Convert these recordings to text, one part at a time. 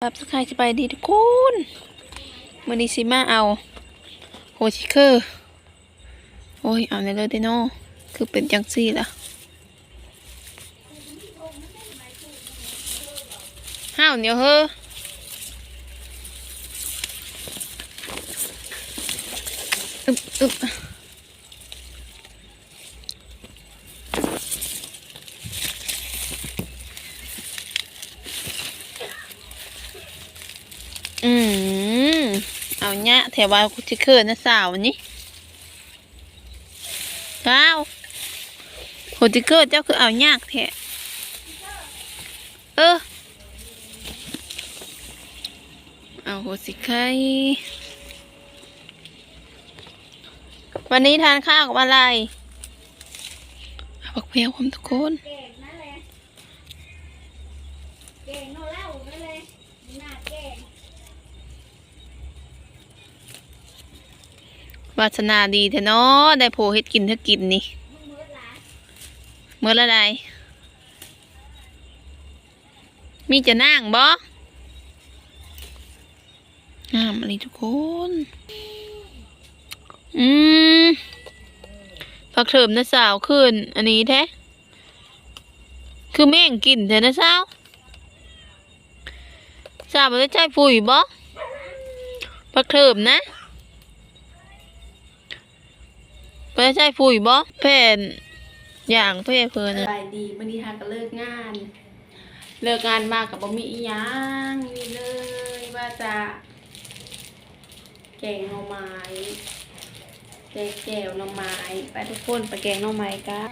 ครับสกายสบายดีทุกคนมื้อนี้สิมาเอาโฮชิเคอร์โอ้ยเอาในเลยเด้เนาะคือเป็นจังซี่ล่ะห้าวเหนียวเฮ้ออึบอืมเอาเนี้ยแถวว่าโฮชิเคอร์นะสาวนี่เช้าโฮชิเคอร์เจ้าคือเอายากแท้เอาโฮชิเคอร์วันนี้ทานข้าวกับอะไรเอาผักเพียวความทุกคนเก่งนั่นแหละเก่งโนเล่านั่นเลยหน้าเก่งวาสนาดีแท้เนาะได้โพเฮ็ดกินเธอกินนี่มึงมืดละ เมื่อละใดมีจะนั่งบ่งามอะไรทุกคนอืมผักเถิมนะสาวขึ้นอันนี้แท้คือแม่งกินแท้นะสาวสาวมันได้ใจปุ๋ยบ่ผักเถิมนะไปใช้ปุ๋ยบ่แผ่นอย่างเพื่อเพิ่นไปดีมื้อนี้ทาก็เลิกงานมากับบ่มีอีหยังนี่เลยว่าจะแกงหน่อไม้แกงแจ่วหน่อไม้ไปทุกคนไปแกงหน่อไม้กัน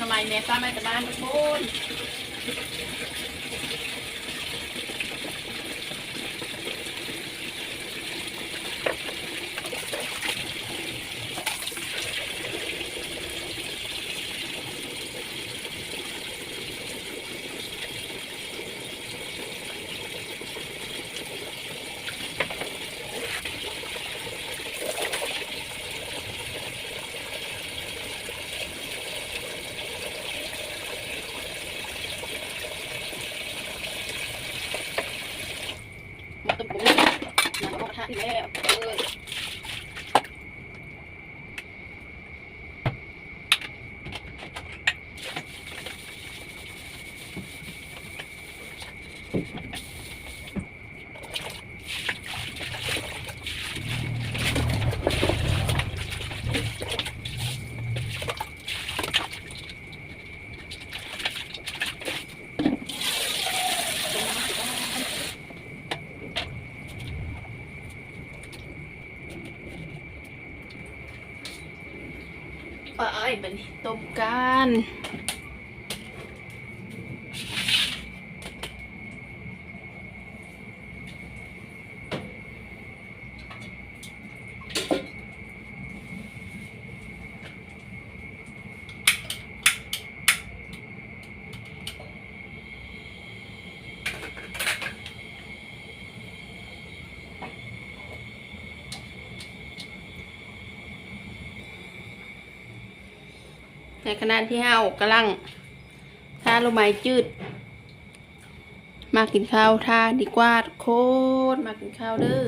ทำไมแม่ฟ้ามาจากบ้านทุกคนมาตุ่มผมน้ำกระทะอีกแล้วไปบัดนี้ต้มกันในขณะที่เฮากำลังทาลงไม้จืดมากินข้าวทาดีกว่าทุกคนมากินข้าวเด้อ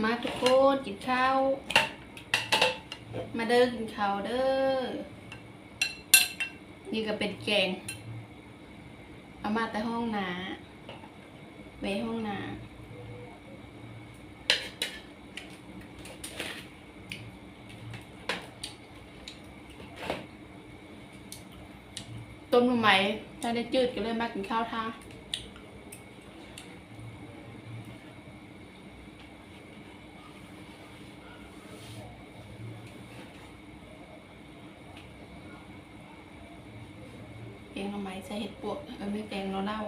มาทุกคนกินข้าวมาเด้อกินข้าวเด้อนี่ก็เป็นแกงเอามาแต่ห้องน้าไว้ห้องน้าต้มหน่อไม้ถ้าได้จืดก็เลยมากินข้าวทา งหน่อไม้ใส่เห็ดปวกไม่แกงเราเล่า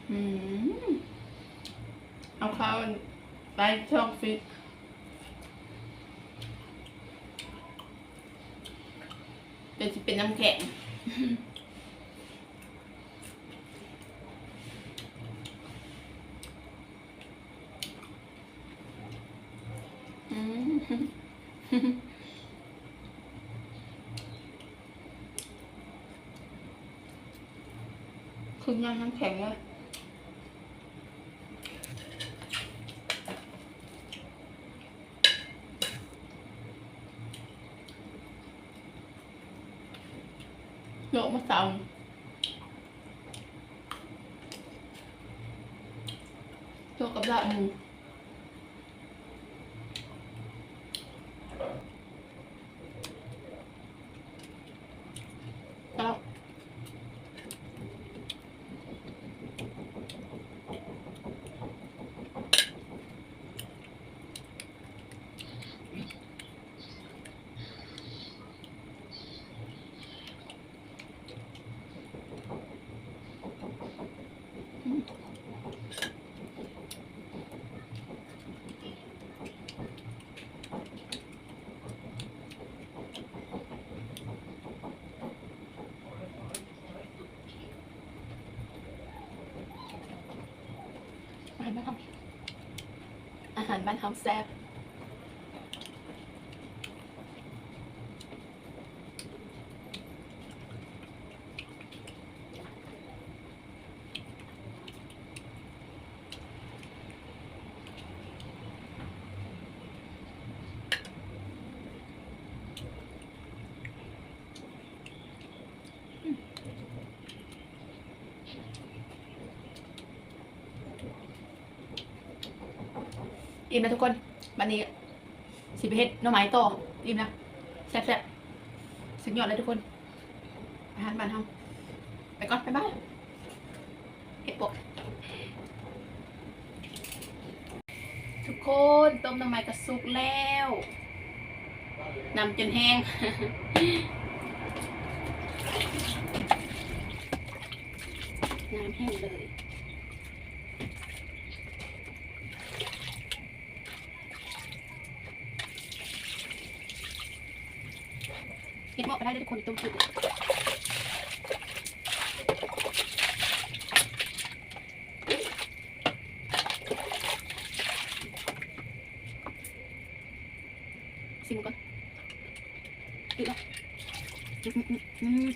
อืมเอาข้าวไปช่องฟิตจะเป็นน้ำแข็งคือย่างน้ำแข็งเลยโยกมาสั่งโยกกับดาบหมูแล้วอาหารบ้านเฮาแซ่บอิ่มนะทุกคนวันนี้สิไปเฮ็ดหน่อไม้ต่ออิ่มนะแซ่บๆสุดยอดเลยทุกคนอาหารบ้านเฮาไปก่อนบ๊ายบายเฮ็ดปกทุกคนต้มหน่อไม้กระสุกแล้วนำจนแห้ง น้ำแห้งเลยเห็ดหม้อไปได้เลยทุกคนต้มสุกชิมก่อนอีกแล้วถ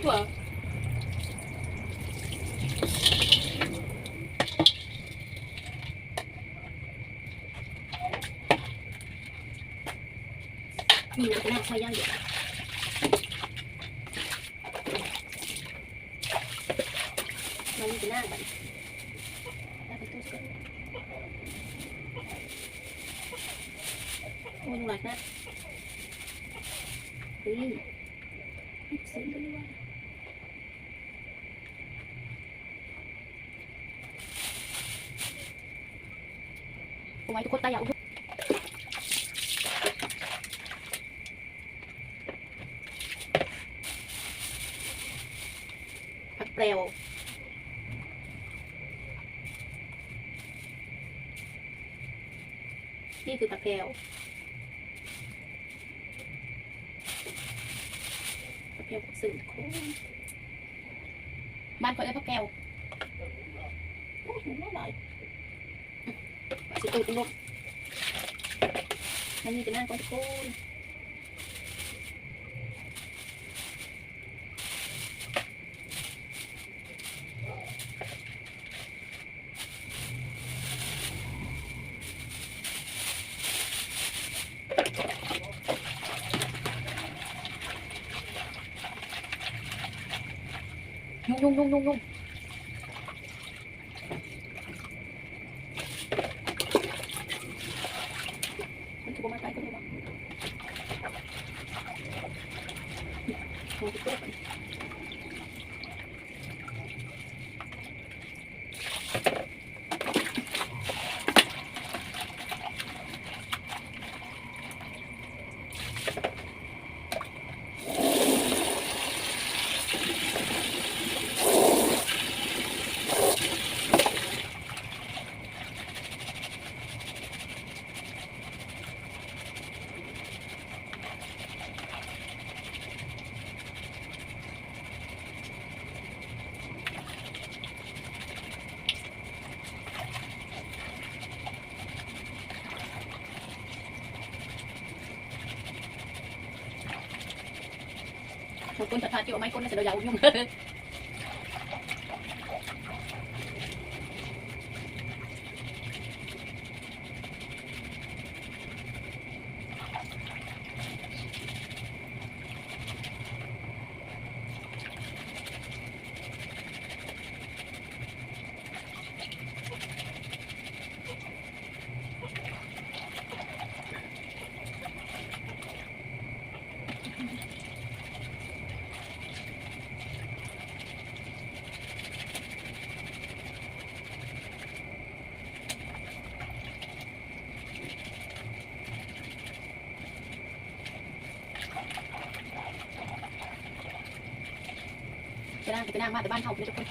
ั่วมีน้ำแร่ใช้ย่างเดียวมันมีหน้าแบบแล้วเป็นตู้เสื้อโอ้ยหนักนะเฮ้ยซื้อไปด้วยเอาไว้ทุกคนตายอยากผักเปรี้ยวนี่คือผักแพรวผักแพรวสื่อโค้งบ้านเขาเรียกผักแพรว โอ้ยน้ำลายสิตูดลูกมันมีแต่นั่งก้อนตะโกนยุ่งมันคือประมาณใกล้ก็ได้หรอกโอ้ยเจ็บขอบคุณสถานที่ว่าไม่คนน่าจะเรายาวยุ่งจะนั่งมาแต่บ้านเขาไปทุกคน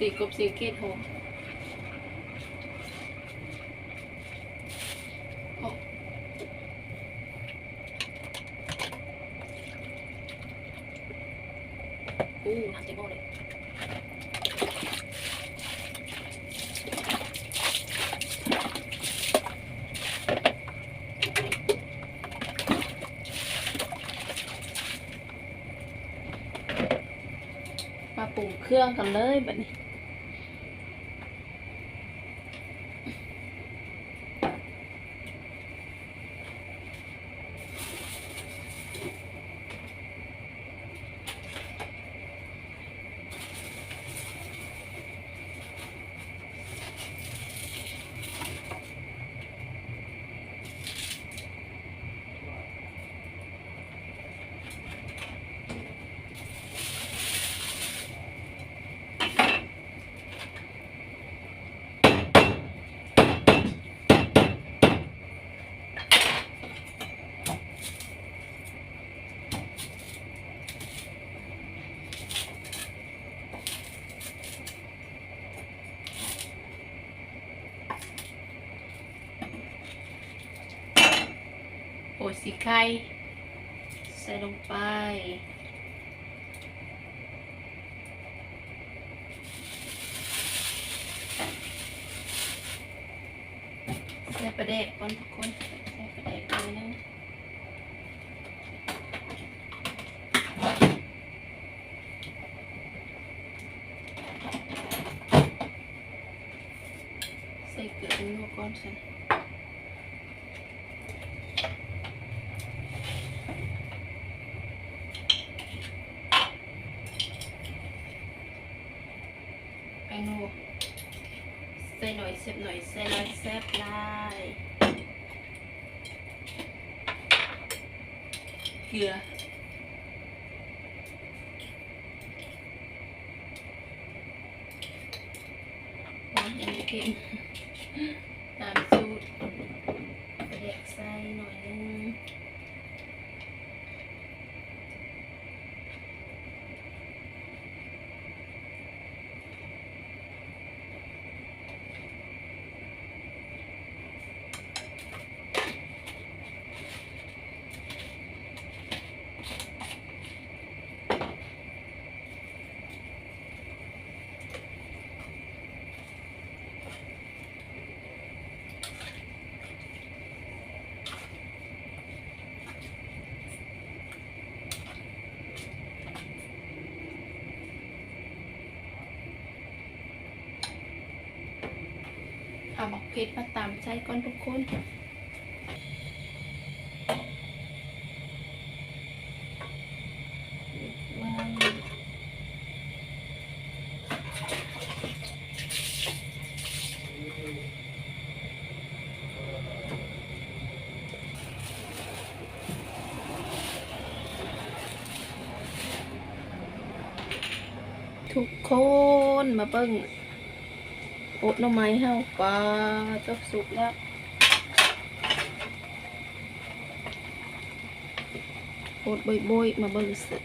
สีกบสีเกตโฮทำเต็มหม้อเลยมาปรุงเครื่องกันเลยแบบนี้โอ้สีไข่ใส่ลงไปใส่ประเดกก่อนทุกคนใส่ประเดกเลยนะใส่เกลือลงก่อนสิ แป้งนัวใส่หน่อยเซฟหน่อยใส่หน่อยแซ่บลายเกลือยังเค็มตามสูตรเด็กใส่หน่อยนึงเอาหมกเพชรมาตำใช้ก้อนทุกคนทุกคนมาเบิ่งโอ๊ตหน่อไม้เฮาปลาจบสุกแล้วโอ๊ตบ่อยๆมาเบิ่งสิ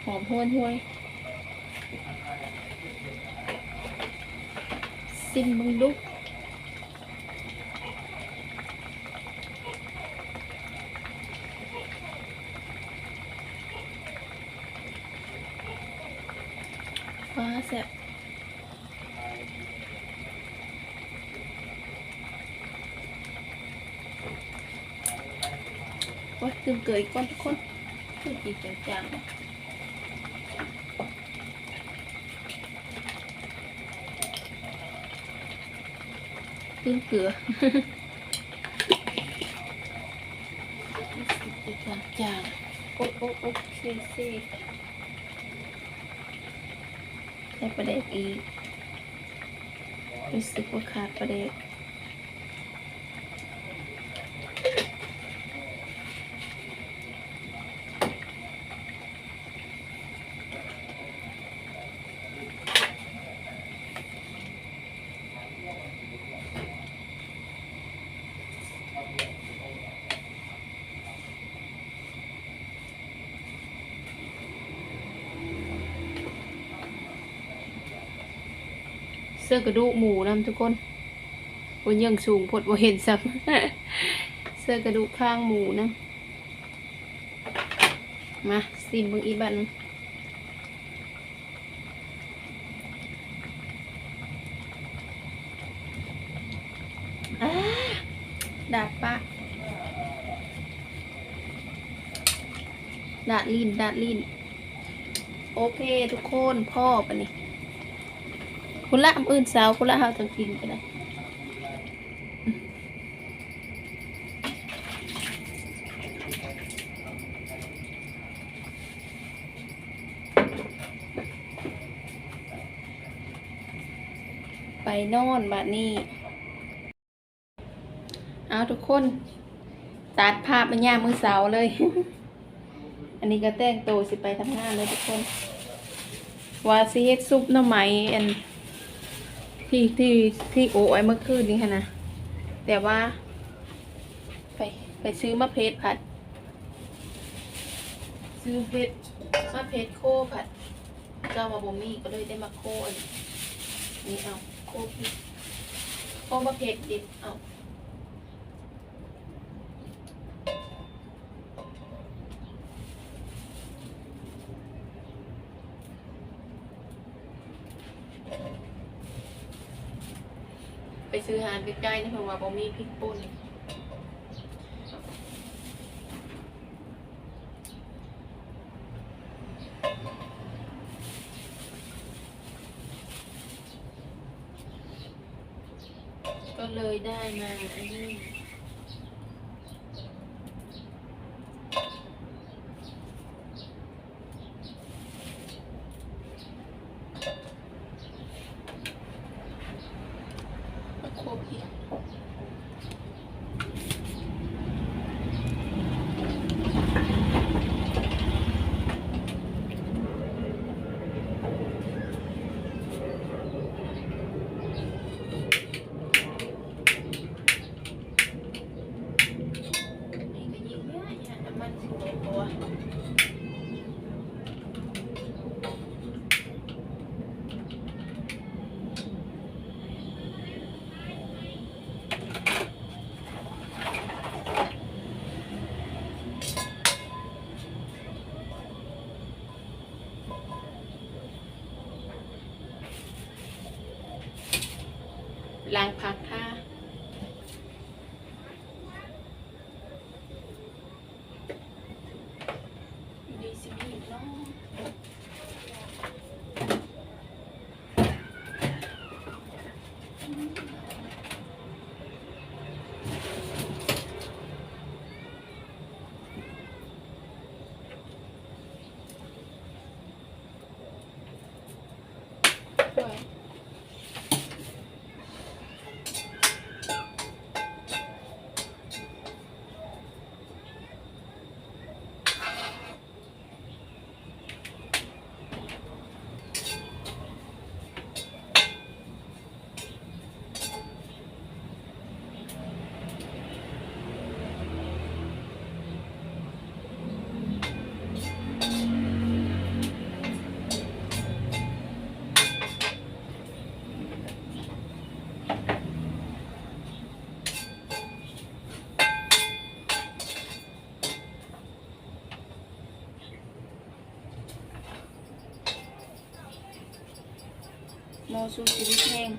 หอมห้วนห้วยซิมมึงดุฟ้าแซ่บโอ๊ยตื่นเกยก่อนทุกคนตื่นกินจังๆตื่นเกลือจางๆโอ๊ะเซ่ใส่ปลาแดกอีกรู้สึกว่าขาดปลาแดกเสื้อกระดูกหมูนำทุกคนบนยังสูงพดบ่เห็นสับ เสื้อกระดูกข้างหมูนะมาซิมเบิ่งอีบันดาดปะดาดลิ้นโอเคทุกคนพ่อปะนี่คุณละอื่นสาวคุณละเฮาจะกินกันเลยไปนอนบัดนี้เอาทุกคนตัดภาพมันยามมือเสาเลย อันนี้ก็แต่งตัวสิไปทำงานเลยทุกคนว่าสิเฮ็ดซุปหน่อไม้อันที่โอ้ยเมื่อคืนนี้ค่ะนะแต่ว่าไปซื้อมะเพชรผัดซื้อมะเพชรโคผัดเจ้าว่าบ่มีก็เลยได้มาโคอันนี้เอาโคพริกโคมะเพชรดิบเอาไปซื้อหารใกล้ๆนี่เพราะว่าบ่มีพริกป่นก็เลยได้มาอันนี้ นาะสวยโมซูชีวิตแห้ง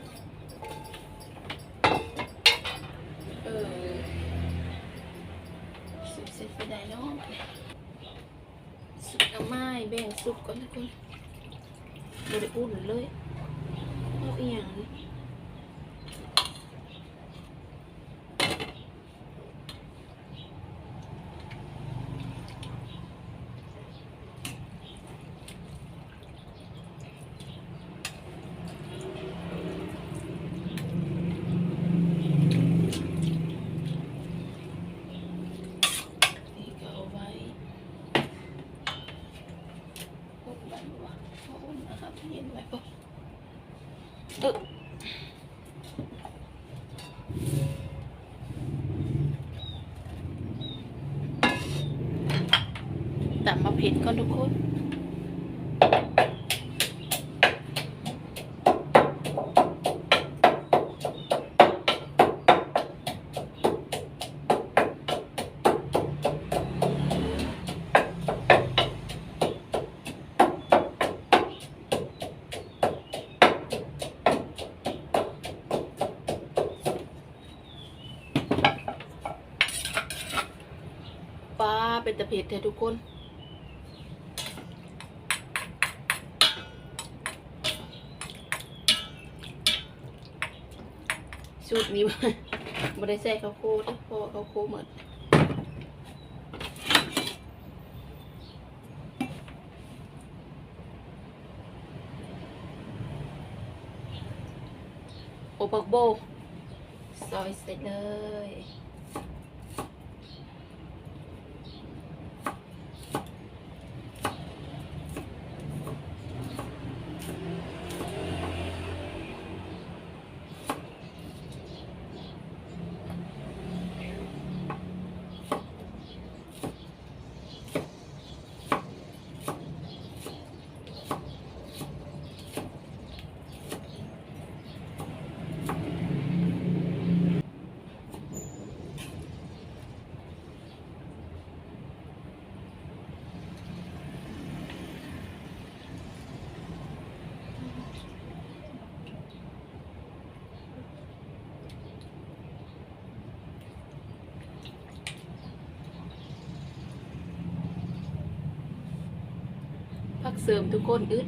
สุดเสร็จไปได้เนาะสุดเอาไม้แบ่งสุกก่อนทุกคนบริอุ่นเลยเอาอีกอย่างนี้นี่ก็เอาไว้พวกมันวะเอาอุ่นนะครับเย็นไว้ปุ๊บตำมาเผ็ดก่อนทุกคนปลาเป็นตะเผ็ดแท้ทุกคนสูตรนี้ ไม่ได้ใส่ข้าวโพดเพราะข้าวโพดหมดโอปักโบซอยเสร็จเลยผักเสริมทุกคนอึด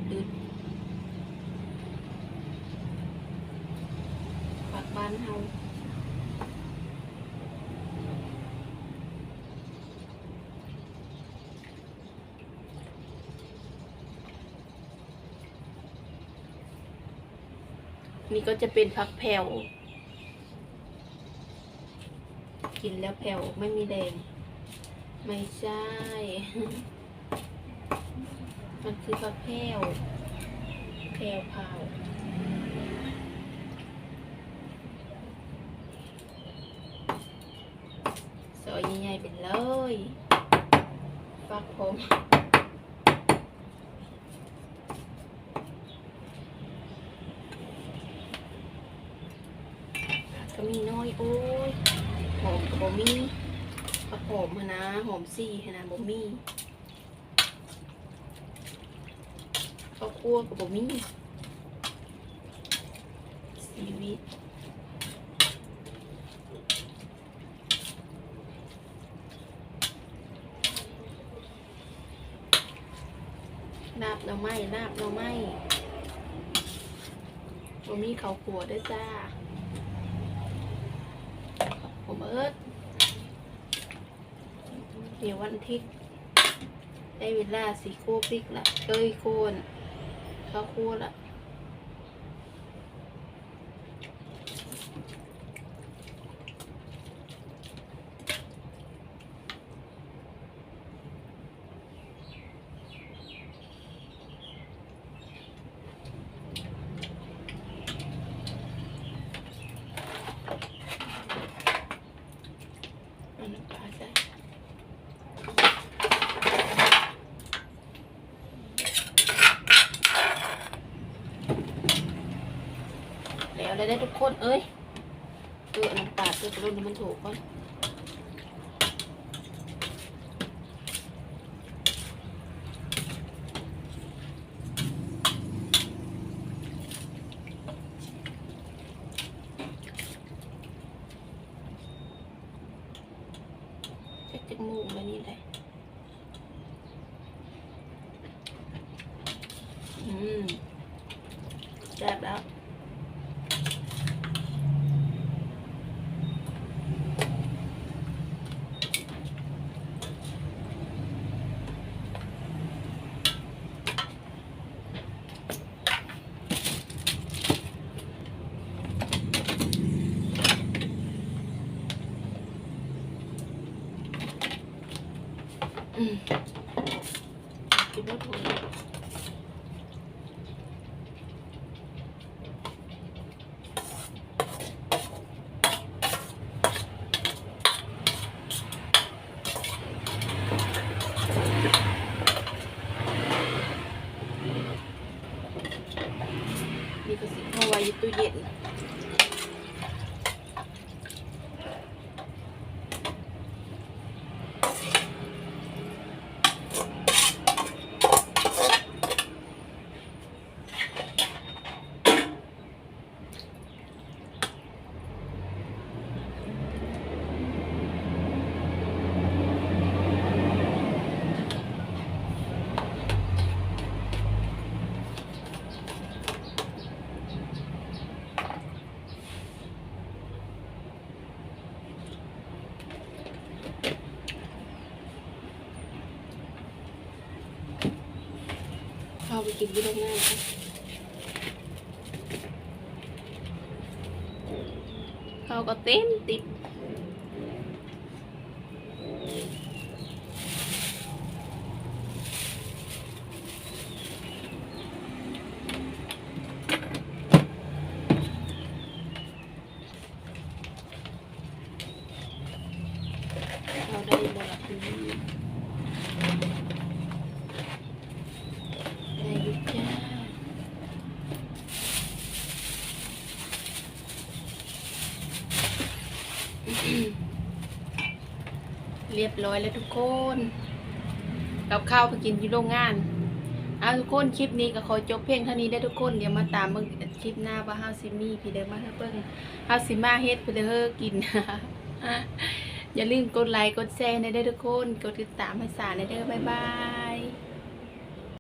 ผักบ้านเฮานี่ก็จะเป็นผักแผ่วกินแล้วแผ่วไม่มีแดงไม่ใช่ มันคือผักแผ่วเผาซอยใหญ่ๆไปเลยฟักผมก็มีน้อยโอ้ยหอมกับบะมี่ผักหอมนะหอมซี่นะบะมี่ข้าวคั่วกับบะมี่ซีวิต ลาบหน่อไม้บ่มีข้าวขัวด้วยจ้าผมเดี๋ยววันอาทิตย์ได้เวลาสีโคพริกละเอ้ยโคนข้าวคั่วละเอาน้ำปลาใส่แล้วได้ทุกคนเอ้ยน้ำปลาเพื่อกระดุนให้มันถูกก่อนจะมูกแบบนี้เลยแซ่บแล้วกินรสถั่วนี่ก็สิเอาไว้ในตู้เย็นเข้าไปกินที่โรงงานค่ะข้าวก็เต็มติดเราได้หมดละทีได้ยุจ้าเรียบร้อยแล้วทุกคนกับข้าวไปกินที่โรงงานทุกคนคลิปนี้ก็ขอจบเพียงเท่านี้ได้ทุกคนเดี๋ยวมาตามเบิ่งคลิปหน้าว่าเฮาสิมีพี่เด้อมาเบิ่งเฮาสิมาเฮ็ดพี่เด้อกิน อย่าลืมกดไลค์กดแชร์ในเด้อทุกคนกดติดตามให้สารในเด้อบ๊ายบาย